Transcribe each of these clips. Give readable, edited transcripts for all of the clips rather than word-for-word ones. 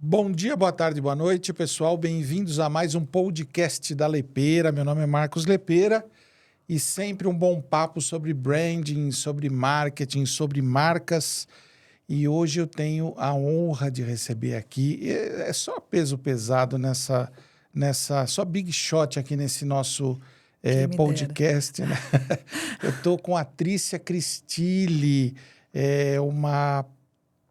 Bom dia, boa tarde, boa noite, pessoal. Bem-vindos a mais um podcast da Lepera. Meu nome é Marcos Lepera e sempre um bom papo sobre branding, sobre marketing, sobre marcas. E hoje eu tenho a honra de receber aqui, é só peso pesado só big shot aqui nesse nosso podcast, né? Eu estou com a Trícia Cristilli, uma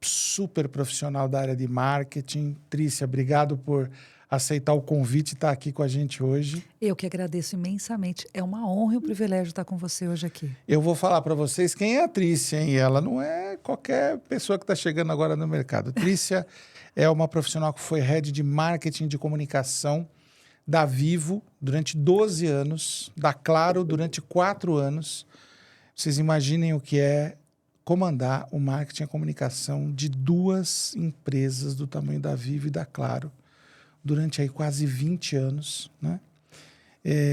super profissional da área de marketing. Trícia, obrigado por aceitar o convite e estar aqui com a gente hoje. Eu que agradeço imensamente. É uma honra e um privilégio estar com você hoje aqui. Eu vou falar para vocês quem é a Trícia, hein? Ela não é qualquer pessoa que está chegando agora no mercado. Trícia é uma profissional que foi head de marketing de comunicação da Vivo durante 12 anos, da Claro durante 4 anos. Vocês imaginem o que é comandar o marketing e a comunicação de 2 empresas do tamanho da Vivo e da Claro durante aí quase 20 anos, né?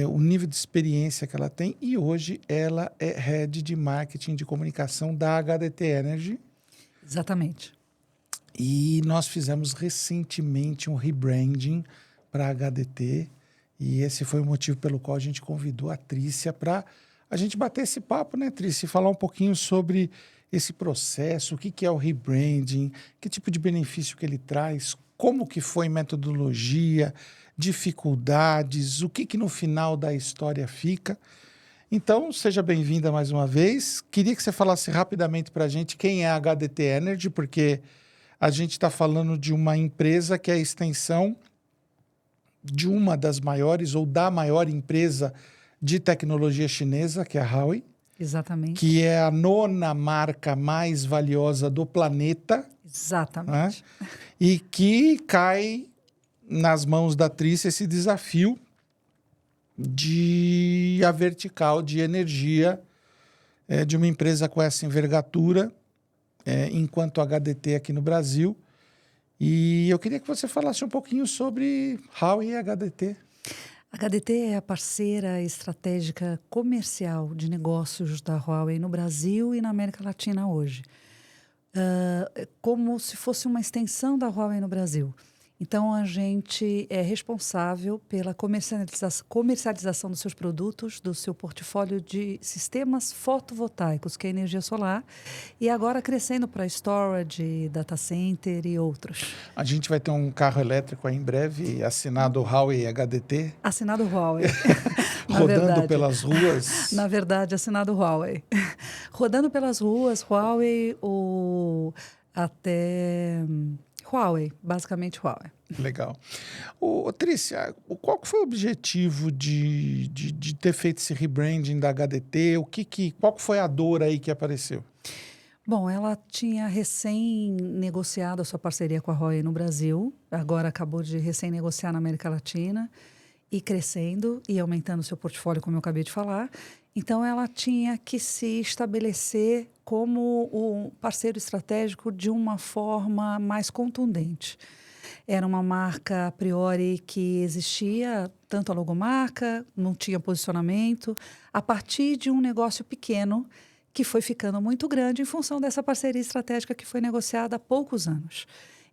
O nível de experiência que ela tem, e hoje ela é head de marketing de comunicação da HDT Energy. Exatamente. E nós fizemos recentemente um rebranding para a HDT, e esse foi o motivo pelo qual a gente convidou a Trícia para a gente bater esse papo, né, Trícia? E falar um pouquinho sobre esse processo, o que é o rebranding, que tipo de benefício que ele traz, como que foi metodologia, dificuldades, o que no final da história fica. Então, seja bem-vinda mais uma vez. Queria que você falasse rapidamente para a gente quem é a HDT Energy, porque a gente está falando de uma empresa que é a extensão de uma das maiores ou da maior empresa de tecnologia chinesa, que é a Huawei. Exatamente. Que é a 9ª marca mais valiosa do planeta. Exatamente. Né? E que cai nas mãos da Trícia esse desafio de a vertical de energia de uma empresa com essa envergadura, enquanto HDT aqui no Brasil. E eu queria que você falasse um pouquinho sobre Huawei e HDT. A HDT é a parceira estratégica comercial de negócios da Huawei no Brasil e na América Latina hoje. Como se fosse uma extensão da Huawei no Brasil. Então, a gente é responsável pela comercialização dos seus produtos, do seu portfólio de sistemas fotovoltaicos, que é energia solar, e agora crescendo para storage, data center e outros. A gente vai ter um carro elétrico aí em breve, assinado Huawei HDT. Assinado Huawei. Rodando pelas ruas. Na verdade, assinado Huawei. Rodando pelas ruas, Huawei, Huawei, basicamente Huawei. Legal. Trícia, qual que foi o objetivo de ter feito esse rebranding da HDT? Qual que foi a dor aí que apareceu? Bom, ela tinha recém-negociado a sua parceria com a Huawei no Brasil, agora acabou de recém-negociar na América Latina e crescendo e aumentando o seu portfólio, como eu acabei de falar. Então, ela tinha que se estabelecer como um parceiro estratégico de uma forma mais contundente. Era uma marca, a priori, que existia, tanto a logomarca, não tinha posicionamento, a partir de um negócio pequeno que foi ficando muito grande em função dessa parceria estratégica que foi negociada há poucos anos.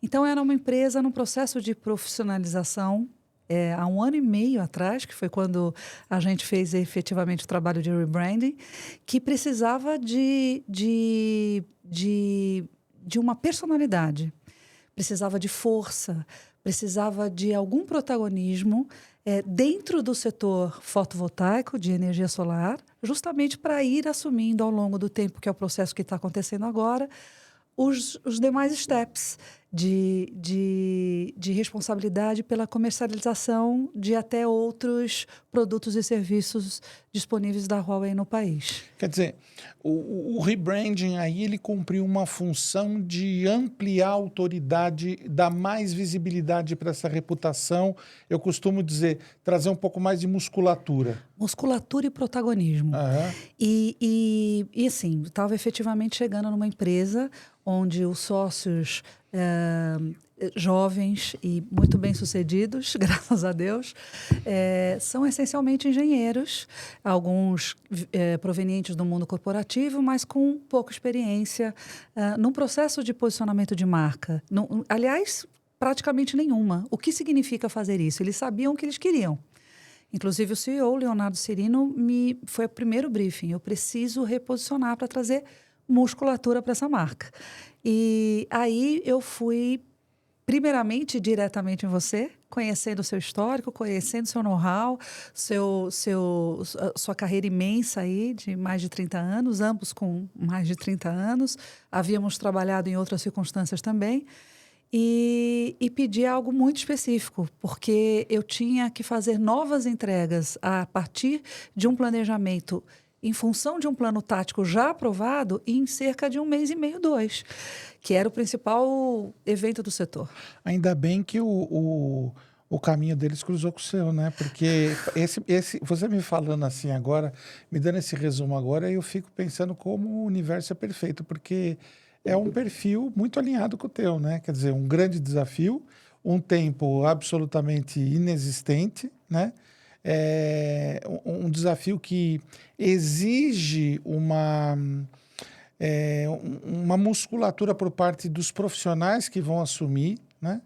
Então, era uma empresa num processo de profissionalização há 1 ano e meio atrás, que foi quando a gente fez efetivamente o trabalho de rebranding, que precisava de uma personalidade, precisava de força, precisava de algum protagonismo dentro do setor fotovoltaico, de energia solar, justamente para ir assumindo ao longo do tempo, que é o processo que está acontecendo agora, os demais steps de responsabilidade pela comercialização de até outros produtos e serviços disponíveis da Huawei no país. Quer dizer, o rebranding aí ele cumpriu uma função de ampliar a autoridade, dar mais visibilidade para essa reputação. Eu costumo dizer, trazer um pouco mais de musculatura. Musculatura e protagonismo. Uhum. E assim, estava efetivamente chegando numa empresa onde os sócios jovens e muito bem-sucedidos, graças a Deus, são essencialmente engenheiros, alguns provenientes do mundo corporativo, mas com pouca experiência num processo de posicionamento de marca. Aliás, praticamente nenhuma. O que significa fazer isso? Eles sabiam o que eles queriam. Inclusive, o CEO, Leonardo Cirino, foi o primeiro briefing. Eu preciso reposicionar para trazer musculatura para essa marca. E aí eu fui, primeiramente, diretamente em você, conhecendo o seu histórico, conhecendo o seu know-how, sua carreira imensa aí, de mais de 30 anos, ambos com mais de 30 anos. Havíamos trabalhado em outras circunstâncias também. E pedi algo muito específico, porque eu tinha que fazer novas entregas a partir de um planejamento em função de um plano tático já aprovado em cerca de 1 mês e meio, 2, que era o principal evento do setor. Ainda bem que o caminho deles cruzou com o seu, né? Porque você me falando assim agora, me dando esse resumo agora, eu fico pensando como o universo é perfeito, porque é um perfil muito alinhado com o teu, né? Quer dizer, um grande desafio, um tempo absolutamente inexistente, né? Um desafio que exige uma musculatura por parte dos profissionais que vão assumir, né?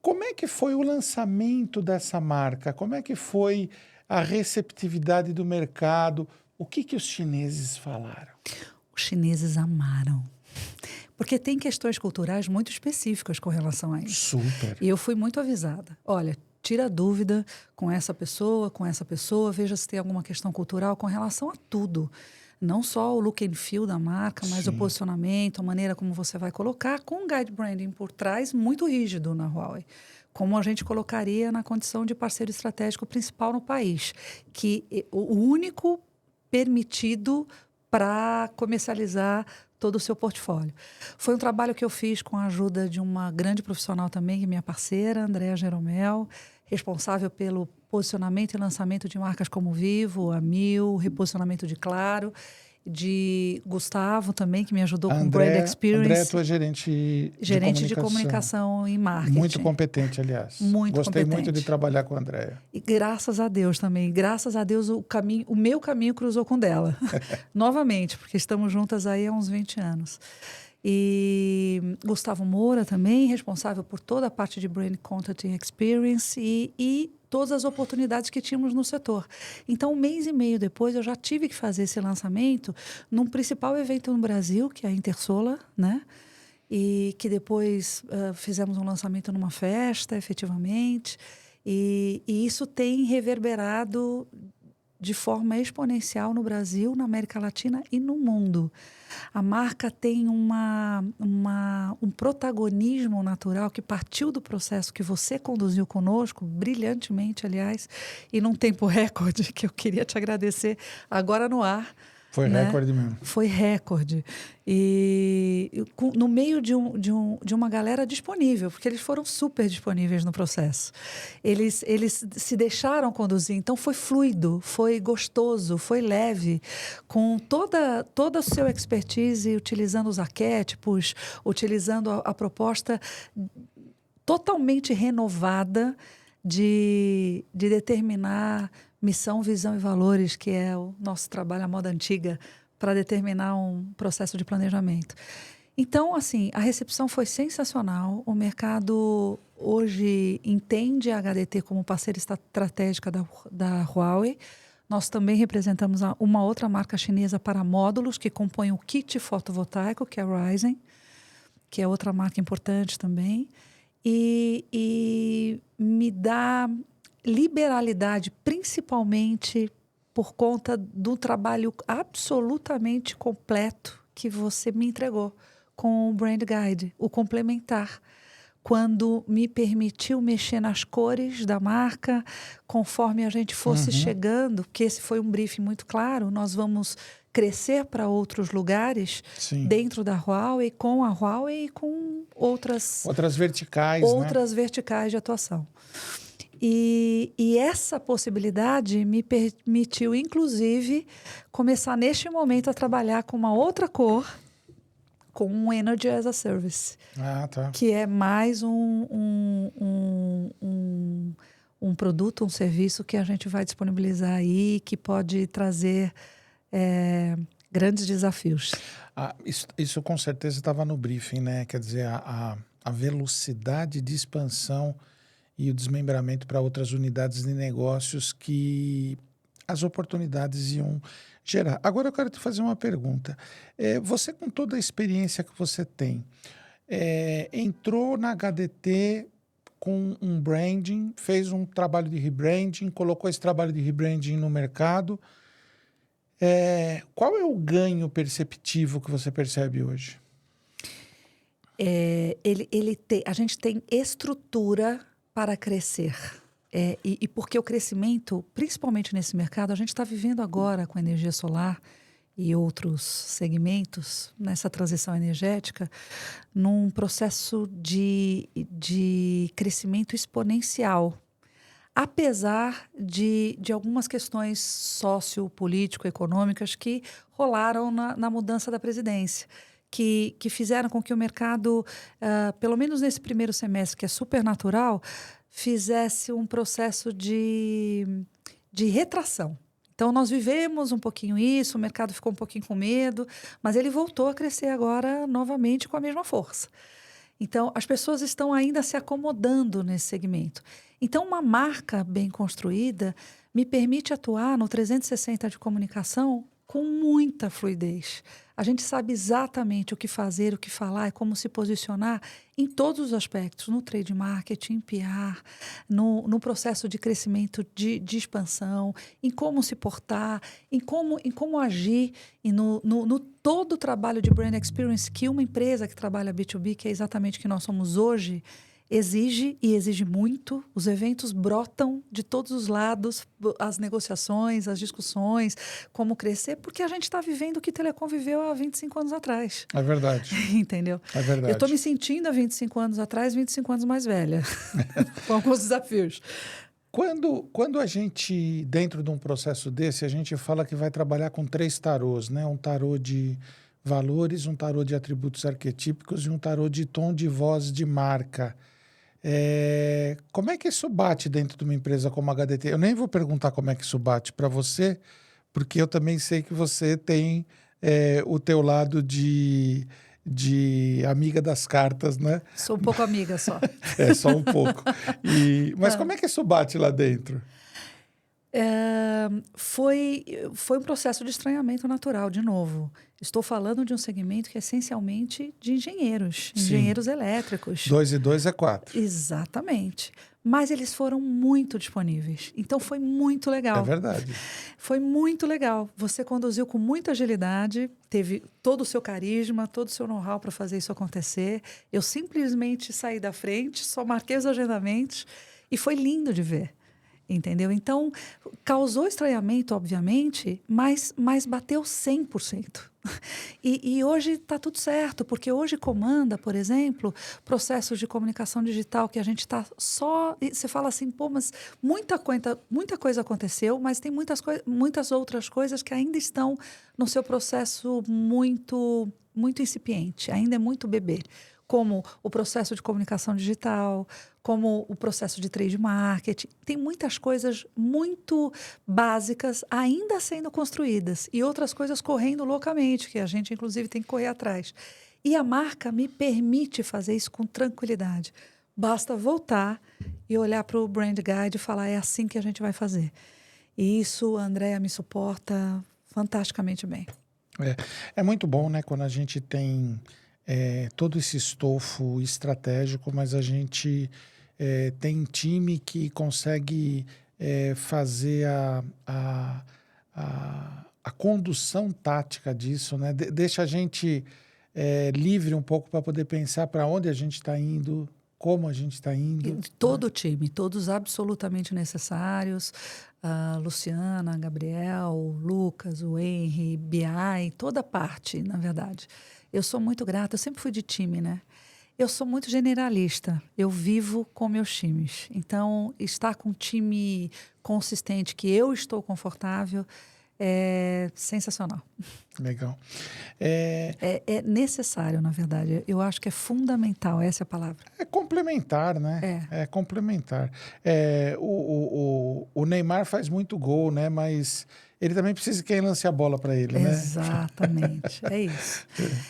Como é que foi o lançamento dessa marca? Como é que foi a receptividade do mercado? O que os chineses falaram? Os chineses amaram. Porque tem questões culturais muito específicas com relação a isso. Super. E eu fui muito avisada. Olha, tira a dúvida com essa pessoa, veja se tem alguma questão cultural com relação a tudo. Não só o look and feel da marca, mas o posicionamento, a maneira como você vai colocar, com um guide branding por trás muito rígido na Huawei. Como a gente colocaria na condição de parceiro estratégico principal no país. O único permitido para comercializar todo o seu portfólio. Foi um trabalho que eu fiz com a ajuda de uma grande profissional também, que é minha parceira, Andréa Jeromel, responsável pelo posicionamento e lançamento de marcas como Vivo, Amil, reposicionamento de Claro, de Gustavo também, que me ajudou com Brand Experience. André é tua gerente de comunicação e marketing. Muito competente, aliás. Gostei muito de trabalhar com a Andréa. E graças a Deus também. Graças a Deus o meu caminho cruzou com o dela. Novamente, porque estamos juntas aí há uns 20 anos. E Gustavo Moura também, responsável por toda a parte de Brand Content Experience e todas as oportunidades que tínhamos no setor. Então, 1 mês e meio depois, eu já tive que fazer esse lançamento num principal evento no Brasil, que é a Intersolar, né? E que depois fizemos um lançamento numa festa, efetivamente. E isso tem reverberado de forma exponencial no Brasil, na América Latina e no mundo. A marca tem um protagonismo natural que partiu do processo que você conduziu conosco, brilhantemente, aliás, e num tempo recorde, que eu queria te agradecer agora no ar. Foi recorde mesmo. Foi recorde. E no meio de uma galera disponível, porque eles foram super disponíveis no processo. Eles se deixaram conduzir, então foi fluido, foi gostoso, foi leve, com toda a sua expertise, utilizando os arquétipos, utilizando a proposta totalmente renovada de determinar missão, visão e valores, que é o nosso trabalho, a moda antiga, para determinar um processo de planejamento. Então, assim, a recepção foi sensacional. O mercado hoje entende a HDT como parceira estratégica da Huawei. Nós também representamos uma outra marca chinesa para módulos que compõem o kit fotovoltaico, que é a Ryzen, que é outra marca importante também. E me dá liberalidade, principalmente por conta do trabalho absolutamente completo que você me entregou com o Brand Guide, o complementar, quando me permitiu mexer nas cores da marca, conforme a gente fosse chegando, porque esse foi um briefing muito claro, nós vamos crescer para outros lugares dentro da Huawei, com a Huawei e com outras verticais, verticais de atuação. E essa possibilidade me permitiu, inclusive, começar neste momento a trabalhar com uma outra cor, com um Energy as a Service. Que é mais um produto, um serviço que a gente vai disponibilizar aí, que pode trazer grandes desafios. Isso com certeza estava no briefing, né? Quer dizer, a velocidade de expansão e o desmembramento para outras unidades de negócios que as oportunidades iam gerar. Agora eu quero te fazer uma pergunta. Você, com toda a experiência que você tem, entrou na HDT com um branding, fez um trabalho de rebranding, colocou esse trabalho de rebranding no mercado. Qual é o ganho perceptivo que você percebe hoje? A gente tem estrutura para crescer. E porque o crescimento, principalmente nesse mercado, a gente está vivendo agora com a energia solar e outros segmentos, nessa transição energética, num processo de crescimento exponencial. Apesar de algumas questões sociopolítico-econômicas que rolaram na mudança da presidência, que fizeram com que o mercado, pelo menos nesse primeiro semestre, que é super natural, fizesse um processo de retração. Então, nós vivemos um pouquinho isso, o mercado ficou um pouquinho com medo, mas ele voltou a crescer agora novamente com a mesma força. Então, as pessoas estão ainda se acomodando nesse segmento. Então, uma marca bem construída me permite atuar no 360 de comunicação com muita fluidez. A gente sabe exatamente o que fazer, o que falar e como se posicionar em todos os aspectos, no trade marketing, PR, no processo de crescimento, de expansão, em como se portar, em como agir e no todo o trabalho de brand experience que uma empresa que trabalha B2B, que é exatamente o que nós somos hoje, exige muito. Os eventos brotam de todos os lados, as negociações, as discussões, como crescer, porque a gente está vivendo o que Telecom viveu há 25 anos atrás. É verdade. Entendeu? É verdade. Eu estou me sentindo há 25 anos atrás, 25 anos mais velha, com alguns desafios. Quando a gente, dentro de um processo desse, a gente fala que vai trabalhar com 3 tarôs, né? Um tarô de valores, um tarô de atributos arquetípicos e um tarô de tom de voz de marca. Como é que isso bate dentro de uma empresa como a HDT? Eu nem vou perguntar como é que isso bate para você, porque eu também sei que você tem o teu lado de amiga das cartas, né? Sou um pouco amiga só. Só um pouco. Mas como é que isso bate lá dentro? Foi um processo de estranhamento natural, de novo. Estou falando de um segmento que é essencialmente de engenheiros, Sim. Engenheiros elétricos. 2 e 2 é 4. Exatamente. Mas eles foram muito disponíveis. Então, foi muito legal. É verdade. Foi muito legal. Você conduziu com muita agilidade, teve todo o seu carisma, todo o seu know-how para fazer isso acontecer. Eu simplesmente saí da frente, só marquei os agendamentos e foi lindo de ver. Entendeu? Então, causou estranhamento, obviamente, mas bateu 100%. E hoje está tudo certo, porque hoje comanda, por exemplo, processos de comunicação digital que a gente está só... Você fala assim, pô, mas muita coisa aconteceu, mas tem muitas outras coisas que ainda estão no seu processo muito, muito incipiente, ainda é muito bebê. Como o processo de comunicação digital, como o processo de trade marketing. Tem muitas coisas muito básicas ainda sendo construídas e outras coisas correndo loucamente, que a gente, inclusive, tem que correr atrás. E a marca me permite fazer isso com tranquilidade. Basta voltar e olhar para o Brand Guide e falar, é assim que a gente vai fazer. E isso a Andréa me suporta fantasticamente bem. É muito bom, né, quando a gente tem... todo esse estofo estratégico, mas a gente tem time que consegue fazer a condução tática disso, né? Deixa a gente livre um pouco para poder pensar para onde a gente está indo, como a gente está indo. Todo o time, todos absolutamente necessários. A Luciana, a Gabriel, o Lucas, o Henry, BI, toda parte, na verdade. Eu sou muito grata, eu sempre fui de time, né? Eu sou muito generalista, eu vivo com meus times. Então, estar com um time consistente, que eu estou confortável, é sensacional. Legal. É necessário, na verdade. Eu acho que é fundamental, essa é a palavra. É complementar, né? É complementar. O Neymar faz muito gol, né? Mas ele também precisa que quem lance a bola para ele, né? Exatamente, é isso.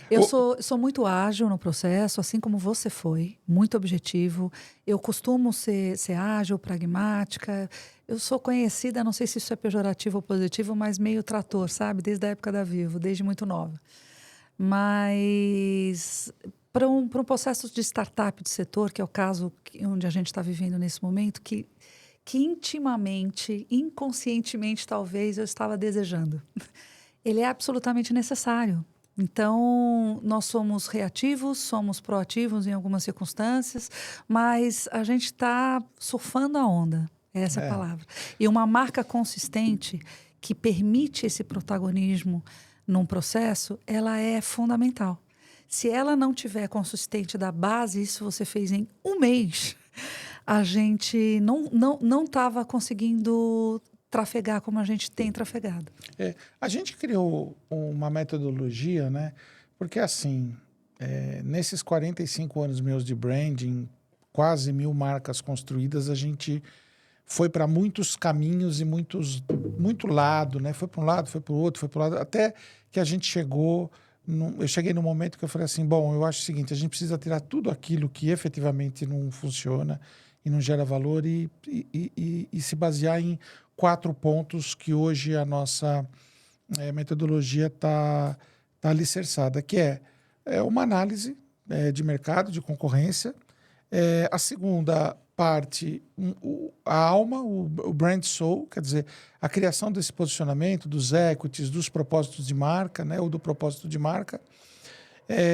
Eu sou muito ágil no processo, assim como você foi, muito objetivo. Eu costumo ser ágil, pragmática. Eu sou conhecida, não sei se isso é pejorativo ou positivo, mas meio trator, sabe? Desde a época da Vivo, desde muito nova. Mas para um processo de startup de setor, que é o caso onde a gente está vivendo nesse momento, que intimamente, inconscientemente talvez, eu estava desejando. Ele é absolutamente necessário. Então, nós somos reativos, somos proativos em algumas circunstâncias, mas a gente está surfando a onda, essa é a palavra. E uma marca consistente que permite esse protagonismo num processo, ela é fundamental. Se ela não tiver consistente da base, isso você fez em um mês, a gente não estava conseguindo trafegar como a gente tem trafegado. A gente criou uma metodologia, né? Porque assim, nesses 45 anos meus de branding, quase 1.000 marcas construídas, a gente foi para muitos caminhos e muito lado, né? Foi para um lado, foi para o outro, foi para o lado, até que a gente chegou. Eu cheguei no momento que eu falei assim, bom, eu acho o seguinte, a gente precisa tirar tudo aquilo que efetivamente não funciona e não gera valor e se basear em 4 pontos que hoje a nossa metodologia está alicerçada, que é uma análise de mercado, de concorrência. A segunda parte, a alma, o brand soul, quer dizer, a criação desse posicionamento, dos equities, dos propósitos de marca, né, ou do propósito de marca.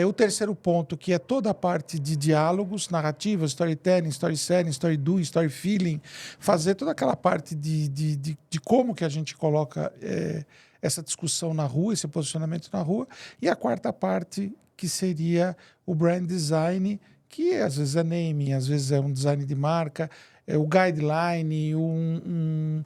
O terceiro ponto, que é toda a parte de diálogos, narrativas, storytelling, story selling, story doing, story feeling, fazer toda aquela parte de como que a gente coloca essa discussão na rua, esse posicionamento na rua. E a quarta parte, que seria o brand design, que às vezes é naming, às vezes é um design de marca, o guideline, um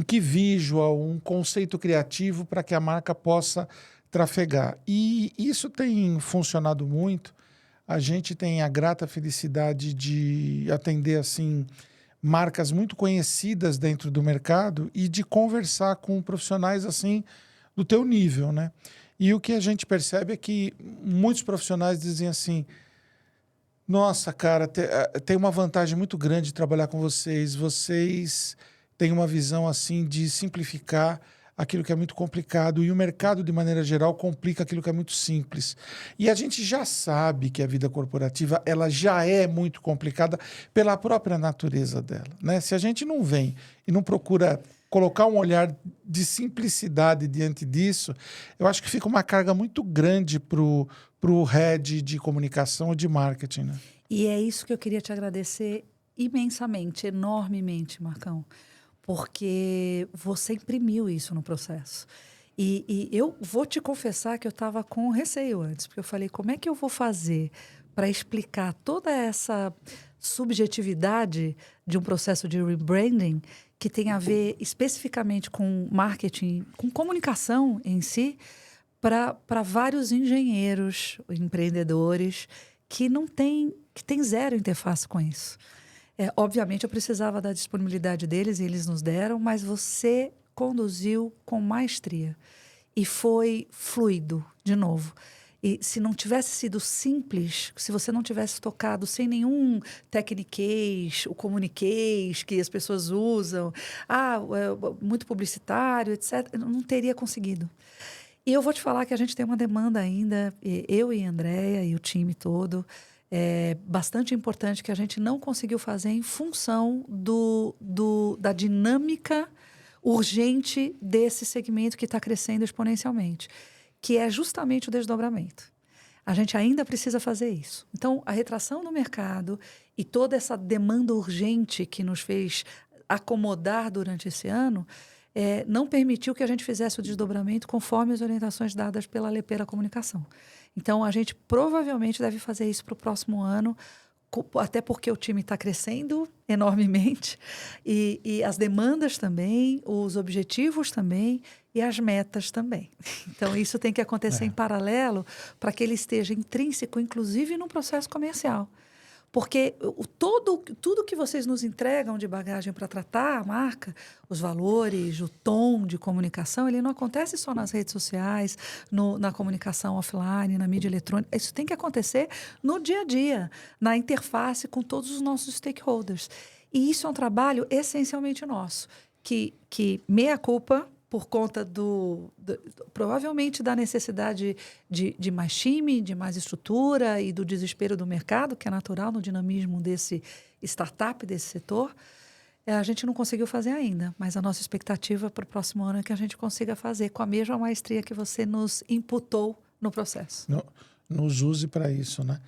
key visual, um conceito criativo para que a marca possa trafegar. E isso tem funcionado muito. A gente tem a grata felicidade de atender assim marcas muito conhecidas dentro do mercado e de conversar com profissionais assim do teu nível, né? E o que a gente percebe é que muitos profissionais dizem assim: nossa, cara, tem uma vantagem muito grande de trabalhar com vocês. Vocês têm uma visão assim de simplificar aquilo que é muito complicado e o mercado, de maneira geral, complica aquilo que é muito simples. E a gente já sabe que a vida corporativa ela já é muito complicada pela própria natureza dela, né? Se a gente não vem e não procura colocar um olhar de simplicidade diante disso, eu acho que fica uma carga muito grande para o head de comunicação ou de marketing, né? E é isso que eu queria te agradecer imensamente, enormemente, Marcão, porque você imprimiu isso no processo. E eu vou te confessar que eu estava com receio antes, porque eu falei, como é que eu vou fazer para explicar toda essa subjetividade de um processo de rebranding que tem a ver especificamente com marketing, com comunicação em si, para vários engenheiros, empreendedores que têm zero interface com isso. Obviamente, eu precisava da disponibilidade deles e eles nos deram, mas você conduziu com maestria e foi fluido, de novo. E se não tivesse sido simples, se você não tivesse tocado sem nenhum techniquez, o comuniquez que as pessoas usam, muito publicitário, etc., eu não teria conseguido. E eu vou te falar que a gente tem uma demanda ainda, eu e a Andréia e o time todo, bastante importante que a gente não conseguiu fazer em função da dinâmica urgente desse segmento que está crescendo exponencialmente, que é justamente o desdobramento. A gente ainda precisa fazer isso. Então, a retração no mercado e toda essa demanda urgente que nos fez acomodar durante esse ano não permitiu que a gente fizesse o desdobramento conforme as orientações dadas pela Lepera Comunicação. Então, a gente provavelmente deve fazer isso para o próximo ano, até porque o time está crescendo enormemente e as demandas também, os objetivos também e as metas também. Então, isso tem que acontecer em paralelo para que ele esteja intrínseco, inclusive no processo comercial. Porque tudo que vocês nos entregam de bagagem para tratar a marca, os valores, o tom de comunicação, ele não acontece só nas redes sociais, na comunicação offline, na mídia eletrônica. Isso tem que acontecer no dia a dia, na interface com todos os nossos stakeholders. E isso é um trabalho essencialmente nosso, que meia culpa por conta provavelmente da necessidade de mais time, de mais estrutura e do desespero do mercado, que é natural no dinamismo desse startup, desse setor, a gente não conseguiu fazer ainda. Mas a nossa expectativa para o próximo ano é que a gente consiga fazer com a mesma maestria que você nos imputou no processo. Nos use para isso, né?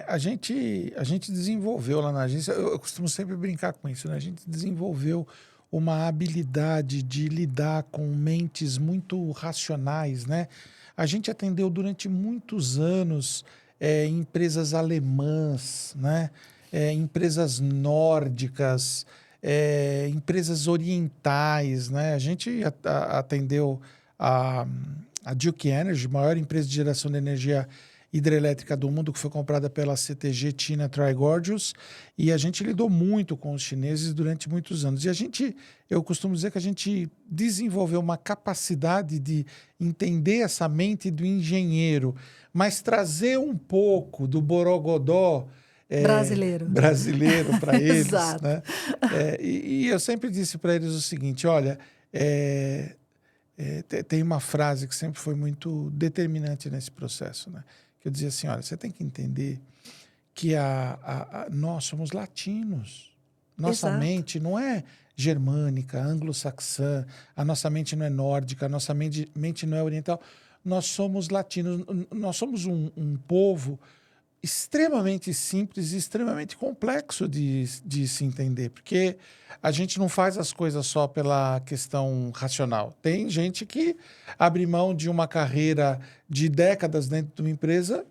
A gente desenvolveu lá na agência, eu costumo sempre brincar com isso, né? A gente desenvolveu uma habilidade de lidar com mentes muito racionais, né? A gente atendeu durante muitos anos empresas alemãs, né? Empresas nórdicas, empresas orientais, né? A gente atendeu a Duke Energy, maior empresa de geração de energia hidrelétrica do mundo, que foi comprada pela CTG China Trigordius, e a gente lidou muito com os chineses durante muitos anos. E eu costumo dizer que a gente desenvolveu uma capacidade de entender essa mente do engenheiro, mas trazer um pouco do borogodó brasileiro para eles. Exato. Né? E eu sempre disse para eles o seguinte, olha, tem uma frase que sempre foi muito determinante nesse processo, né? Que eu dizia assim, olha, você tem que entender que nós somos latinos. Nossa Exato. mente não é germânica, anglo-saxã, a nossa mente não é nórdica, a nossa mente não é oriental. Nós somos latinos, nós somos um povo extremamente simples e extremamente complexo de se entender, porque a gente não faz as coisas só pela questão racional. Tem gente que abre mão de uma carreira de décadas dentro de uma empresa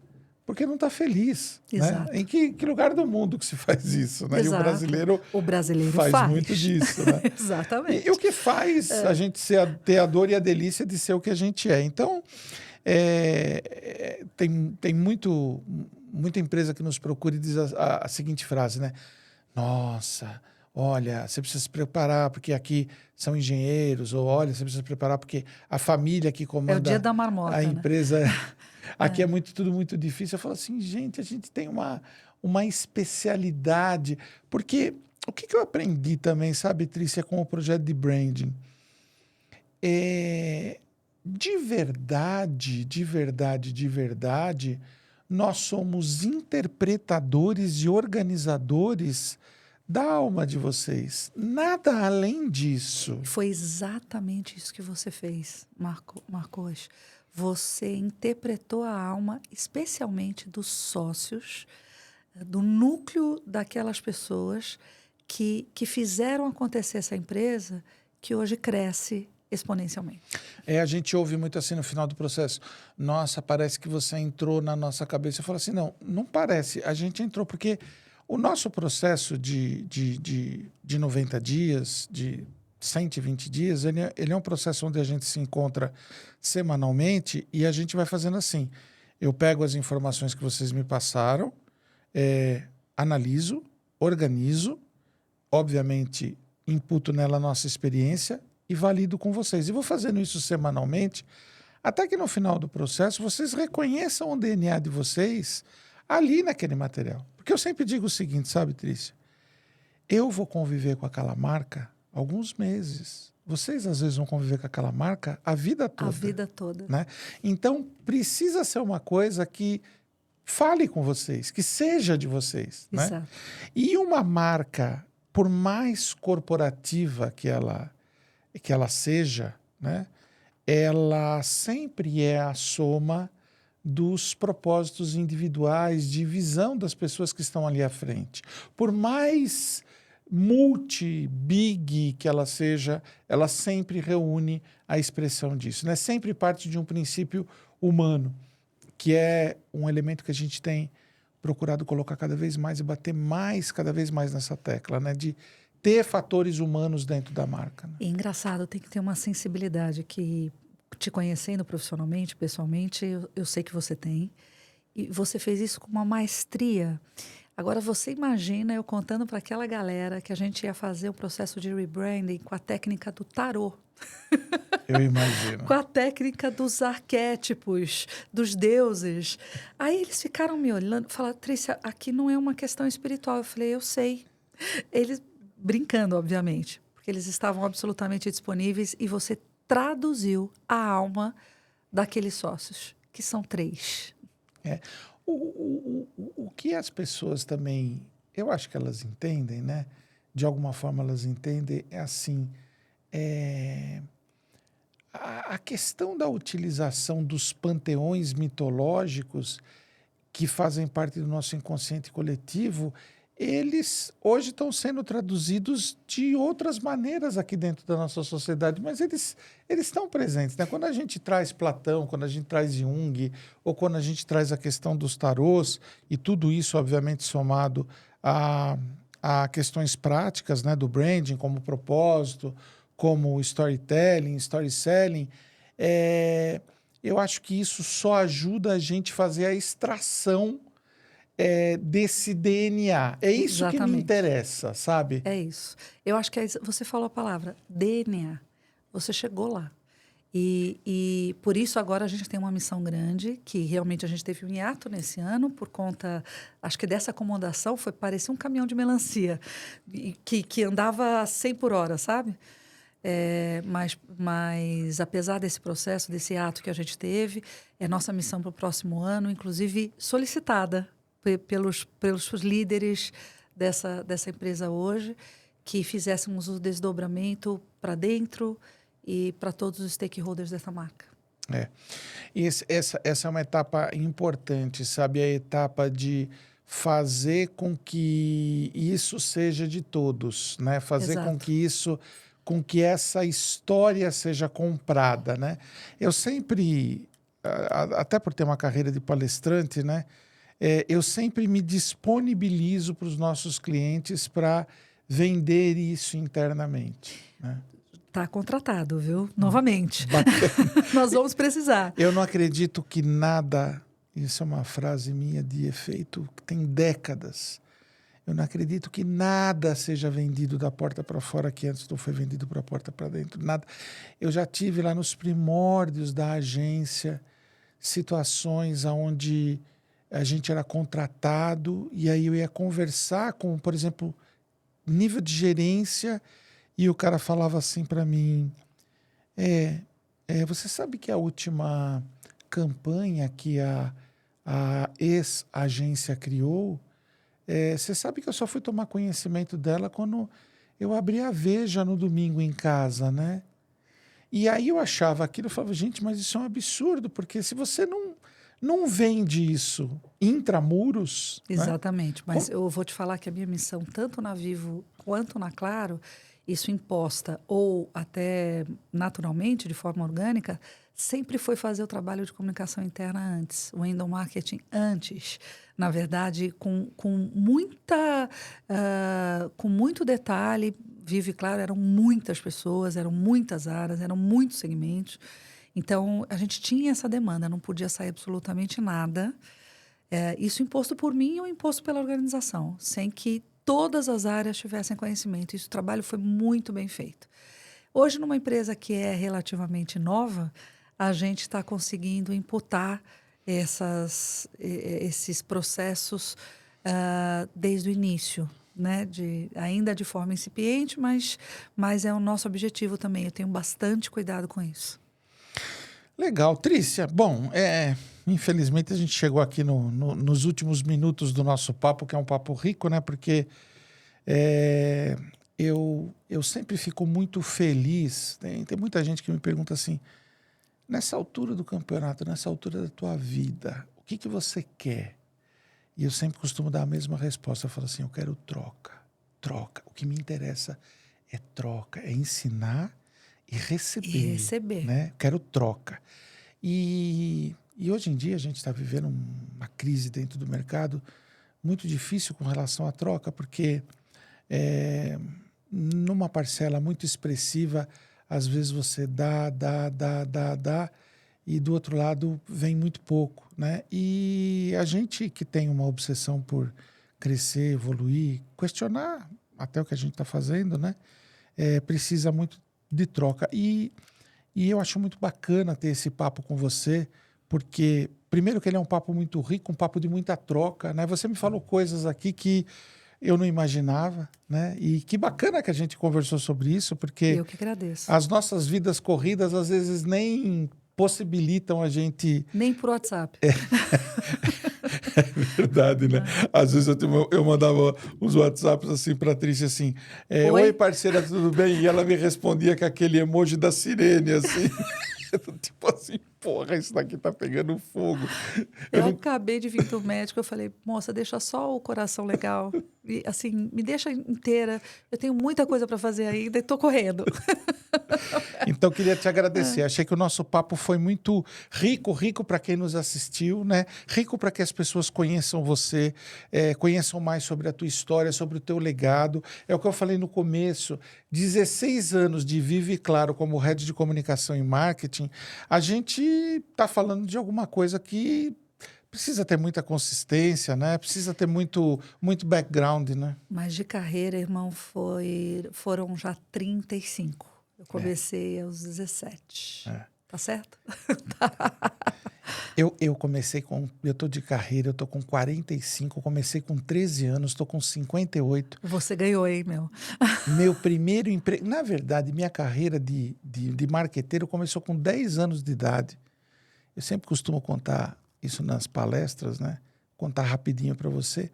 porque não está feliz. Exato. Né? Em que lugar do mundo que se faz isso? Né? Exato. E o brasileiro faz muito disso. Né? Exatamente. E o que faz a gente ter a dor e a delícia de ser o que a gente é. Então, tem muita empresa que nos procura e diz a seguinte frase, né? Nossa, olha, você precisa se preparar porque aqui são engenheiros, ou olha, você precisa se preparar porque a família que comanda o dia da marmota, a empresa, né? aqui é tudo muito difícil. Eu falo assim, gente, a gente tem uma especialidade, porque o que eu aprendi também, sabe, Trícia, com o projeto de branding? De verdade, nós somos interpretadores e organizadores da alma de vocês. Nada além disso. Foi exatamente isso que você fez, Marcos. Você interpretou a alma, especialmente dos sócios, do núcleo daquelas pessoas que fizeram acontecer essa empresa que hoje cresce exponencialmente. A gente ouve muito assim no final do processo. Nossa, parece que você entrou na nossa cabeça. Eu falo assim, não parece. A gente entrou porque o nosso processo de 90 dias, de 120 dias, ele é um processo onde a gente se encontra semanalmente e a gente vai fazendo assim. Eu pego as informações que vocês me passaram, analiso, organizo, obviamente imputo nela a nossa experiência e valido com vocês. E vou fazendo isso semanalmente, até que no final do processo vocês reconheçam o DNA de vocês ali naquele material. Porque eu sempre digo o seguinte, sabe, Trícia? Eu vou conviver com aquela marca alguns meses. Vocês, às vezes, vão conviver com aquela marca a vida toda. A vida toda. Né? Então, precisa ser uma coisa que fale com vocês, que seja de vocês. Exato. Né? E uma marca, por mais corporativa que ela seja, né, ela sempre é a soma dos propósitos individuais, de visão das pessoas que estão ali à frente. Por mais multi-big que ela seja, ela sempre reúne a expressão disso. Né? Sempre parte de um princípio humano, que é um elemento que a gente tem procurado colocar cada vez mais e bater cada vez mais nessa tecla, né? De ter fatores humanos dentro da marca. Né? É engraçado, tem que ter uma sensibilidade que, te conhecendo profissionalmente, pessoalmente, eu sei que você tem. E você fez isso com uma maestria. Agora, você imagina eu contando para aquela galera que a gente ia fazer o processo de rebranding com a técnica do tarô, Eu imagino. com a técnica dos arquétipos, dos deuses. Aí eles ficaram me olhando, falaram, Trícia, aqui não é uma questão espiritual. Eu falei, eu sei. Eles brincando, obviamente, porque eles estavam absolutamente disponíveis e você traduziu a alma daqueles sócios, que são 3. É. O que as pessoas também, eu acho que elas entendem, né? De alguma forma elas entendem, é assim, a questão da utilização dos panteões mitológicos que fazem parte do nosso inconsciente coletivo, eles hoje estão sendo traduzidos de outras maneiras aqui dentro da nossa sociedade, mas eles estão presentes, né? Quando a gente traz Platão, quando a gente traz Jung, ou quando a gente traz a questão dos tarôs, e tudo isso, obviamente, somado a questões práticas, né, do branding, como propósito, como storytelling, storyselling, eu acho que isso só ajuda a gente a fazer a extração desse DNA. É isso que me Exatamente. interessa, sabe? É isso. Eu acho que você falou a palavra DNA. Você chegou lá. E por isso agora a gente tem uma missão grande, que realmente a gente teve um hiato nesse ano, por conta, acho que dessa acomodação, parecia um caminhão de melancia, que andava a 100 por hora, sabe? Mas apesar desse processo, desse ato que a gente teve, é nossa missão para o próximo ano, inclusive solicitada pelos líderes dessa empresa hoje, que fizéssemos o desdobramento para dentro e para todos os stakeholders dessa marca. Essa é uma etapa importante, sabe? A etapa de fazer com que isso seja de todos, né? Fazer Exato. com que essa história seja comprada, né? Eu sempre, até por ter uma carreira de palestrante, né? Eu sempre me disponibilizo para os nossos clientes para vender isso internamente, né? Tá contratado, viu? Novamente. Bacana. Nós vamos precisar. Eu não acredito que nada, isso é uma frase minha de efeito que tem décadas. Eu não acredito que nada seja vendido da porta para fora que antes não foi vendido para a porta para dentro. Nada. Eu já tive lá nos primórdios da agência situações onde a gente era contratado e aí eu ia conversar com, por exemplo, nível de gerência e o cara falava assim para mim, você sabe que a última campanha que a ex-agência criou, você sabe que eu só fui tomar conhecimento dela quando eu abri a Veja no domingo em casa, né? E aí eu achava aquilo, eu falava, gente, mas isso é um absurdo, porque se você não vende isso intramuros, né? Exatamente, mas eu vou te falar que a minha missão, tanto na Vivo quanto na Claro, isso imposta ou até naturalmente, de forma orgânica, sempre foi fazer o trabalho de comunicação interna antes, o window marketing antes. Na verdade, com muito detalhe, Vivo e Claro eram muitas pessoas, eram muitas áreas, eram muitos segmentos. Então, a gente tinha essa demanda, não podia sair absolutamente nada. Isso imposto por mim ou imposto pela organização, sem que todas as áreas tivessem conhecimento. Isso, o trabalho foi muito bem feito. Hoje, numa empresa que é relativamente nova, a gente está conseguindo imputar esses processos desde o início, né? Ainda de forma incipiente, mas é o nosso objetivo também. Eu tenho bastante cuidado com isso. Legal. Trícia, bom, infelizmente a gente chegou aqui nos últimos minutos do nosso papo, que é um papo rico, né? Porque eu sempre fico muito feliz. Tem muita gente que me pergunta assim, nessa altura do campeonato, nessa altura da tua vida, o que você quer? E eu sempre costumo dar a mesma resposta. Eu falo assim, eu quero troca. Troca. O que me interessa é troca, é ensinar e receber. E receber. Né? Quero troca. E hoje em dia a gente está vivendo uma crise dentro do mercado muito difícil com relação à troca, porque numa parcela muito expressiva, às vezes você dá, e do outro lado vem muito pouco, né? E a gente que tem uma obsessão por crescer, evoluir, questionar até o que a gente está fazendo, né? Precisa muito de troca. E eu acho muito bacana ter esse papo com você, porque, primeiro, que ele é um papo muito rico, um papo de muita troca, né? Você me falou coisas aqui que eu não imaginava, né? E que bacana que a gente conversou sobre isso, porque Eu que agradeço. as nossas vidas corridas, às vezes, nem possibilitam a gente... Nem por WhatsApp. Verdade, né? Às vezes eu mandava uns WhatsApps assim pra Trícia, assim, oi, parceira, tudo bem? E ela me respondia com aquele emoji da sirene, assim. Tipo assim, porra, isso daqui tá pegando fogo. Eu acabei de vir do médico, eu falei, moça, deixa só o coração legal. E, assim, me deixa inteira. Eu tenho muita coisa para fazer ainda e tô correndo. Então, queria te agradecer. Achei que o nosso papo foi muito rico para quem nos assistiu, né? Rico para que as pessoas conheçam você, conheçam mais sobre a tua história, sobre o teu legado. É o que eu falei no começo, 16 anos de Vive Claro como Head de Comunicação e Marketing, a gente está falando de alguma coisa que precisa ter muita consistência, né? Precisa ter muito background, né? Mas de carreira, irmão, foram já 35. Eu comecei aos 17. Tá certo? Eu comecei com... Eu tô de carreira, eu tô com 45, comecei com 13 anos, tô com 58. Você ganhou, hein, meu? Meu primeiro emprego... Na verdade, minha carreira de marqueteiro começou com 10 anos de idade. Eu sempre costumo contar isso nas palestras, né? Contar rapidinho para você.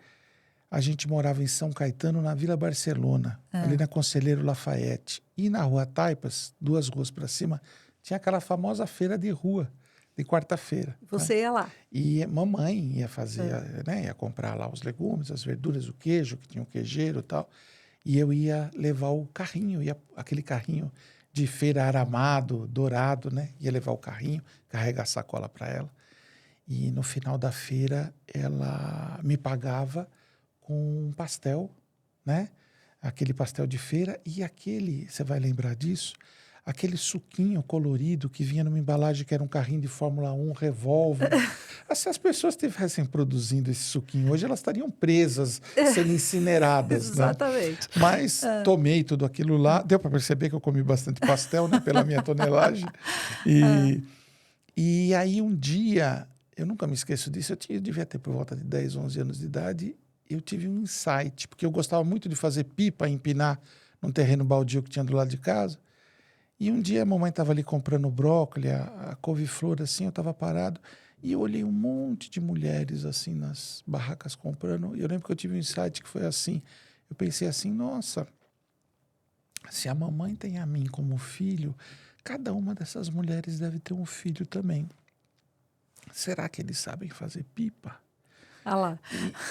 A gente morava em São Caetano, na Vila Barcelona, ali na Conselheiro Lafayette. E na Rua Taipas, 2 ruas para cima, tinha aquela famosa feira de rua, de quarta-feira. Você ia lá? E mamãe ia fazer, né? Ia comprar lá os legumes, as verduras, o queijo, que tinha o queijeiro e tal. E eu ia levar o carrinho, aquele carrinho de feira aramado, dourado, né? Ia levar o carrinho, carregar a sacola para ela. E no final da feira, ela me pagava com um pastel, né? Aquele pastel de feira e aquele, você vai lembrar disso, aquele suquinho colorido que vinha numa embalagem que era um carrinho de Fórmula 1, revólver. Se as pessoas estivessem produzindo esse suquinho hoje, elas estariam presas, sendo incineradas, né? Exatamente. Mas tomei tudo aquilo lá, deu para perceber que eu comi bastante pastel, né? Pela minha tonelagem. E aí um dia, eu nunca me esqueço disso, eu devia ter por volta de 10, 11 anos de idade, eu tive um insight, porque eu gostava muito de fazer pipa, empinar num terreno baldio que tinha do lado de casa. E um dia a mamãe estava ali comprando brócolis, a couve-flor, assim, eu estava parado, e eu olhei um monte de mulheres, assim, nas barracas comprando, e eu lembro que eu tive um insight que foi assim, eu pensei assim, nossa, se a mamãe tem a mim como filho, cada uma dessas mulheres deve ter um filho também. Será que eles sabem fazer pipa? Ah lá.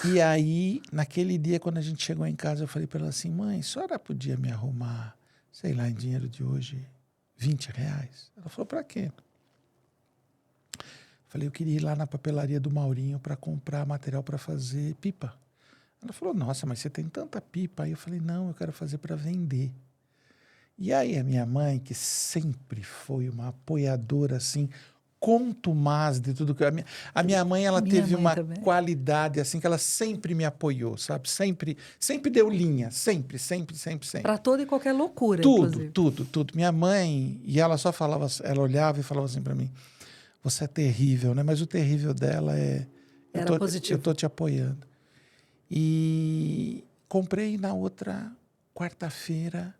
E aí, naquele dia, quando a gente chegou em casa, eu falei para ela assim, mãe, a senhora podia me arrumar, sei lá, em dinheiro de hoje, R$20? Ela falou, para quê? Eu falei, eu queria ir lá na papelaria do Maurinho para comprar material para fazer pipa. Ela falou, nossa, mas você tem tanta pipa. Aí eu falei, não, eu quero fazer para vender. E aí a minha mãe, que sempre foi uma apoiadora, assim, contumaz de tudo que... A minha mãe, ela teve uma qualidade, assim, que ela sempre me apoiou, sabe? Sempre deu linha, sempre. Para toda e qualquer loucura, inclusive. Tudo. Minha mãe, e ela só falava, ela olhava e falava assim para mim, você é terrível, né? Mas o terrível dela Era positivo. Eu tô te apoiando. E comprei na outra quarta-feira,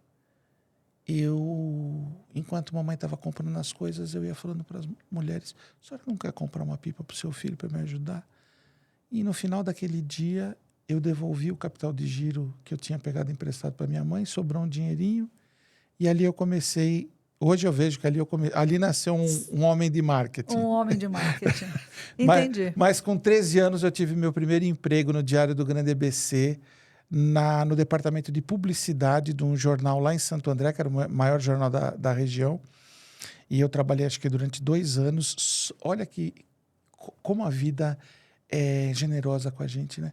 enquanto a mamãe estava comprando as coisas, eu ia falando para as mulheres, a senhora não quer comprar uma pipa para o seu filho para me ajudar? E no final daquele dia, eu devolvi o capital de giro que eu tinha pegado emprestado para minha mãe, sobrou um dinheirinho, e ali eu comecei, hoje eu vejo que ali nasceu um homem de marketing. Um homem de marketing. Entendi. Mas com 13 anos eu tive meu primeiro emprego no Diário do Grande ABC, no departamento de publicidade de um jornal lá em Santo André, que era o maior jornal da região. E eu trabalhei, acho que durante 2 anos. Olha como a vida é generosa com a gente, né?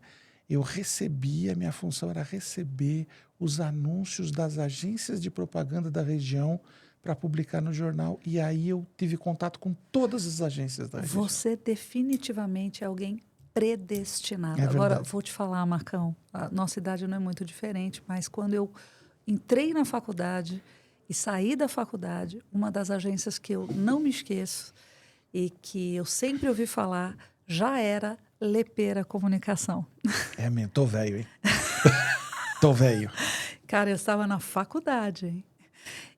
A minha função era receber os anúncios das agências de propaganda da região para publicar no jornal. E aí eu tive contato com todas as agências da região. Você definitivamente é alguém predestinado. É Agora, verdade. vou te falar, Marcão, a nossa idade não é muito diferente, mas quando eu entrei na faculdade e saí da faculdade, uma das agências que eu não me esqueço e que eu sempre ouvi falar já era Lepera Comunicação. É mesmo, tô velho, hein? Tô velho. Cara, eu estava na faculdade, hein?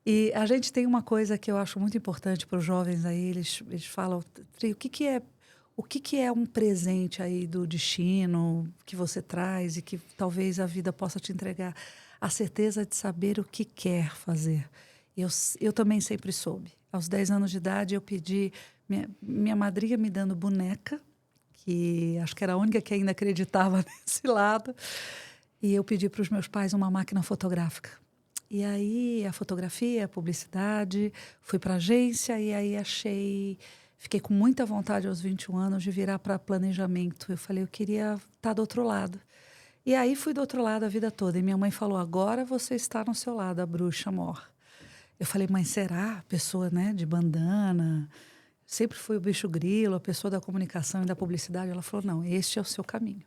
E a gente tem uma coisa que eu acho muito importante para os jovens aí, eles falam, Tri, o que é um presente aí do destino que você traz e que talvez a vida possa te entregar? A certeza de saber o que quer fazer. Eu também sempre soube. Aos 10 anos de idade, eu pedi, minha madrinha me dando boneca, que acho que era a única que ainda acreditava nesse lado, e eu pedi para os meus pais uma máquina fotográfica. E aí, a fotografia, a publicidade, fui para a agência e aí fiquei com muita vontade aos 21 anos de virar para planejamento. Eu falei, eu queria estar do outro lado. E aí, fui do outro lado a vida toda. E minha mãe falou, agora você está no seu lado, a bruxa mor. Eu falei, mãe, será? A pessoa, né, de bandana, sempre fui o bicho grilo, a pessoa da comunicação e da publicidade. Ela falou, não, este é o seu caminho.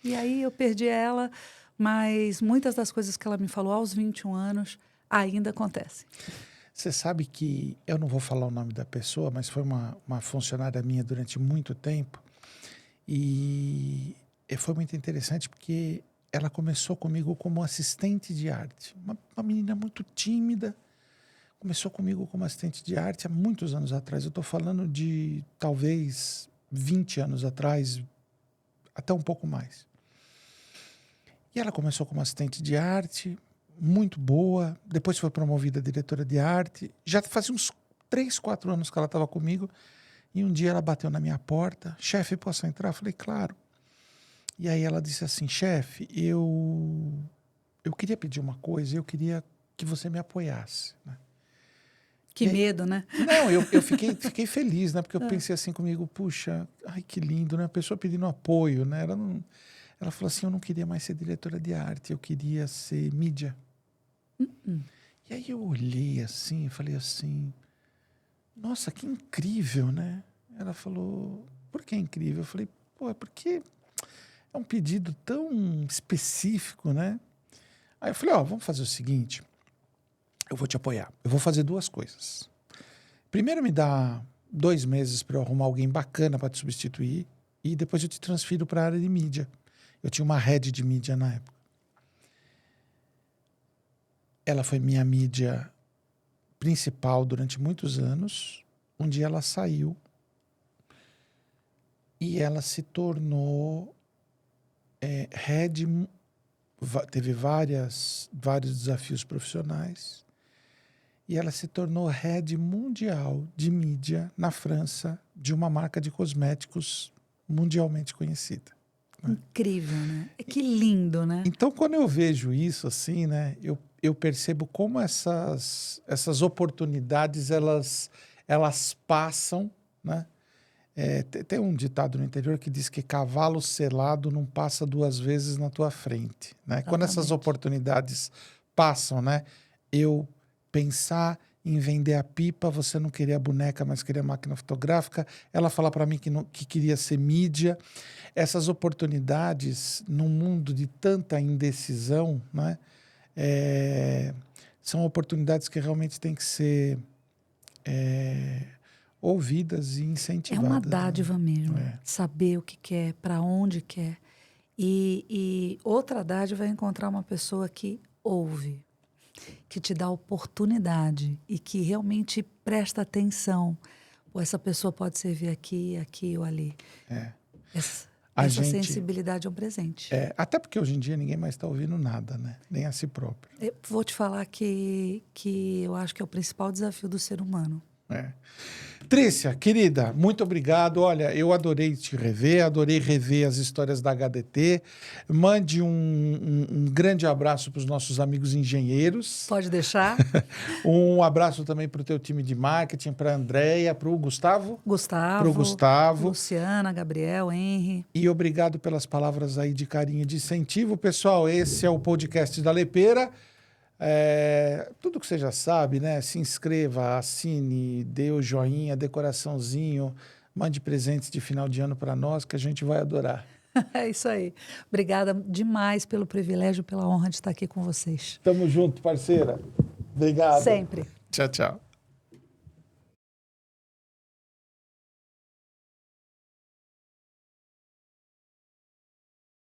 E aí, eu perdi ela, mas muitas das coisas que ela me falou aos 21 anos ainda acontecem. Você sabe que, eu não vou falar o nome da pessoa, mas foi uma funcionária minha durante muito tempo. E foi muito interessante porque ela começou comigo como assistente de arte. Uma menina muito tímida. Começou comigo como assistente de arte há muitos anos atrás. Eu estou falando de talvez 20 anos atrás, até um pouco mais. E ela começou como assistente de arte, muito boa. Depois foi promovida a diretora de arte. Já fazia uns 3, 4 anos que ela estava comigo. E um dia ela bateu na minha porta. Chefe, posso entrar? Eu falei, claro. E aí ela disse assim, chefe, eu queria pedir uma coisa, eu queria que você me apoiasse, né? Que medo, né? Não, eu fiquei feliz, né? Porque eu pensei assim comigo, puxa, ai que lindo, né? A pessoa pedindo apoio, né? Ela falou assim, eu não queria mais ser diretora de arte, eu queria ser mídia. E aí eu olhei assim, e falei assim, nossa, que incrível, né? Ela falou, por que incrível? Eu falei, pô, é porque é um pedido tão específico, né? Aí eu falei, ó, vamos fazer o seguinte, eu vou te apoiar. Eu vou fazer 2 coisas. Primeiro me dá 2 meses para eu arrumar alguém bacana para te substituir e depois eu te transfiro para a área de mídia. Eu tinha uma head de mídia na época. Ela foi minha mídia principal durante muitos anos. Um dia ela saiu e ela se tornou head, teve vários desafios profissionais. E ela se tornou head mundial de mídia na França de uma marca de cosméticos mundialmente conhecida. Incrível, né? Que lindo, né? Então, quando eu vejo isso assim, né, eu percebo como essas oportunidades elas passam, né? Tem um ditado no interior que diz que cavalo selado não passa 2 vezes na tua frente, né? Quando essas oportunidades passam, né? Eu pensar em vender a pipa, você não queria a boneca, mas queria a máquina fotográfica. Ela fala para mim que queria ser mídia. Essas oportunidades, num mundo de tanta indecisão, né? São oportunidades que realmente têm que ser ouvidas e É incentivadas. uma dádiva mesmo, É. saber o que quer, para onde quer. E outra dádiva é encontrar uma pessoa que ouve, que te dá oportunidade e que realmente presta atenção. Ou essa pessoa pode servir aqui, aqui ou ali. Essa sensibilidade é um presente. Até porque hoje em dia ninguém mais está ouvindo nada, né? Nem a si próprio. Eu vou te falar que eu acho que é o principal desafio do ser humano. Trícia, querida, muito obrigado. Olha, eu adorei te rever, adorei rever as histórias da HDT. Mande um grande abraço para os nossos amigos engenheiros. Pode deixar. Um abraço também para o teu time de marketing, para a Andréia, para o Gustavo. Para o Gustavo. Luciana, Gabriel, Henry. E obrigado pelas palavras aí de carinho e de incentivo. Pessoal, esse é o podcast da Lepera. Tudo que você já sabe, né? Se inscreva, assine, dê o joinha, dê coraçãozinho, Mande presentes de final de ano para nós, que a gente vai adorar. É isso aí. Obrigada demais pelo privilégio, pela honra de estar aqui com vocês. Tamo junto, parceira. Obrigado. Sempre. Tchau, tchau.